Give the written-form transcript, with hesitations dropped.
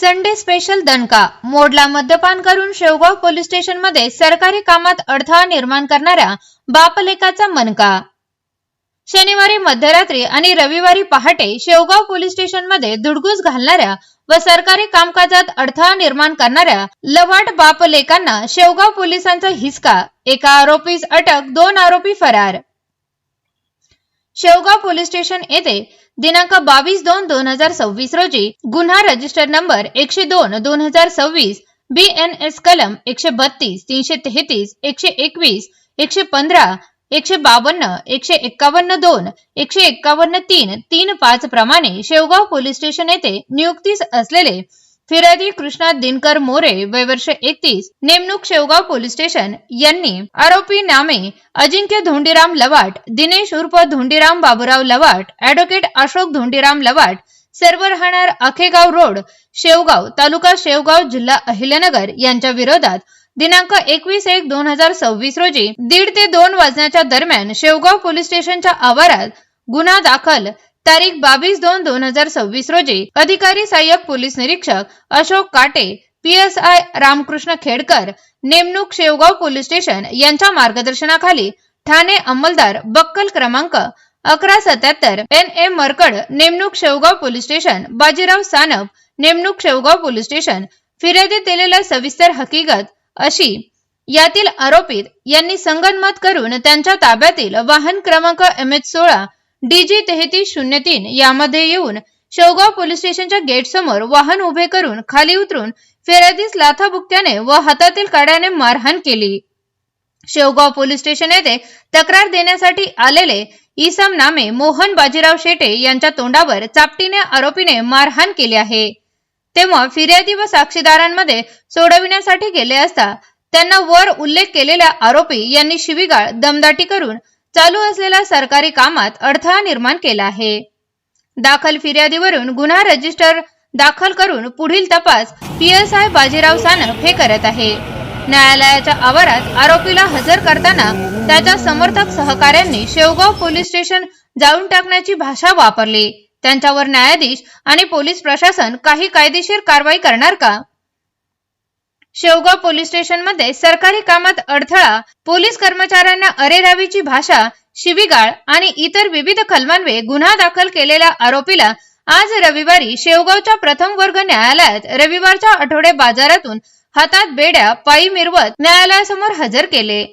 Sunday special दणका मोडला मद्यपान करून शेवगाव पोलीस स्टेशन मध्ये सरकारी कामात अडथळा निर्माण करणाऱ्या बापलेकाचा मनका। शनिवारी मध्यरात्री आणि रविवारी पहाटे शेवगाव पोलीस स्टेशन मध्ये दुडगूस घालणाऱ्या व सरकारी कामकाजात अडथळा निर्माण करणाऱ्या लवाट बापलेकांना शेवगाव पोलिसांचा हिसका। एका आरोपीस अटक, 2 आरोपी फरार। शेवगाव पोलीस स्टेशन येथे दिनांक 22/2/2026 रोजी गुन्हा रजिस्टर नंबर 102/2026 BNS कलम 132, 333, 121, 115, 152, 151(2), 151(3), 35 प्रमाणे शेवगाव पोलीस स्टेशन येथे नियुक्तीस असलेले फिर्यादी कृष्णा दिनकर मोरे वय वर्ष 31 नेमणूक शेवगाव पोलीस स्टेशन यांनी आरोपी नामे अजिंक्य धोंडीराम लवाट, दिनेश उर्फ धोंडीराम बाबूराव लवाट, ॲडव्होकेट अशोक धोंडीराम लवाट, सर्व राहणार आखेगाव रोड, शेवगाव, तालुका शेवगाव, जिल्हा अहिल्यानगर यांच्या विरोधात दिनांक 21/1/2026 रोजी 1:30 ते 2 वाजण्याच्या दरम्यान शेवगाव पोलीस स्टेशनच्या आवारात गुन्हा दाखल तारीख 22/2/2026 रोजी अधिकारी सहाय्यक पोलीस निरीक्षक अशोक काटे, PSI रामकृष्ण खेडकर नेमणूक शेवगाव पोलीस स्टेशन यांच्या मार्गदर्शनाखाली ठाणे अंमलदार बक्कल क्रमांक 1177 NA मरकड नेमणूक शेवगाव पोलीस स्टेशन, बाजीराव सानप नेमणूक शेवगाव पोलीस स्टेशन फिर्यादीत दिलेल्या सविस्तर हकीकत अशी यातील आरोपित यांनी संगनमत करून त्यांच्या ताब्यातील वाहन क्रमांक MH16 DG 3303 यामध्ये येऊन शेवगाव पोलीस स्टेशनच्या गेट समोर वाहन उभे करून खाली उतरून फिर्यादीस लाथाबुक्क्याने व हातातील काड्याने मारहाण केली। शेवगाव पोलीस स्टेशन येथे तक्रार देण्यासाठी आलेले इसम नामे मोहन बाजीराव शेटे यांच्या तोंडावर चापटीने आरोपीने मारहाण केली आहे। तेव्हा फिर्यादी व साक्षीदारांमध्ये सोडविण्यासाठी गेले असता त्यांना वर उल्लेख केलेल्या आरोपी यांनी शिवीगाळ, दमदाटी करून चालू असलेल्या सरकारी कामात अडथळा निर्माण केला आहे। दाखल फिर्यादीवरून गुन्हा रजिस्टर दाखल करून पुढील तपास PSI बाजीराव सानप हे करत आहे। न्यायालयाच्या आवारात आरोपीला हजर करताना त्याच्या समर्थक सहकाऱ्यांनी शेवगाव पोलीस स्टेशन जाळून टाकण्याची भाषा वापरली। त्यांच्यावर न्यायाधीश आणि पोलीस प्रशासन काही कायदेशीर कारवाई करणार का? शेवगाव पोलीस स्टेशन मध्ये सरकारी कामात अडथळा, पोलीस कर्मचाऱ्यांना अरेरावीची भाषा, शिवीगाळ आणि इतर विविध कलमांवे गुन्हा दाखल केलेल्या आरोपीला आज रविवारी शेवगावच्या प्रथम वर्ग न्यायालयात रविवारच्या आठवडे बाजारातून हातात बेड्या पायी मिरवत न्यायालयासमोर हजर केले।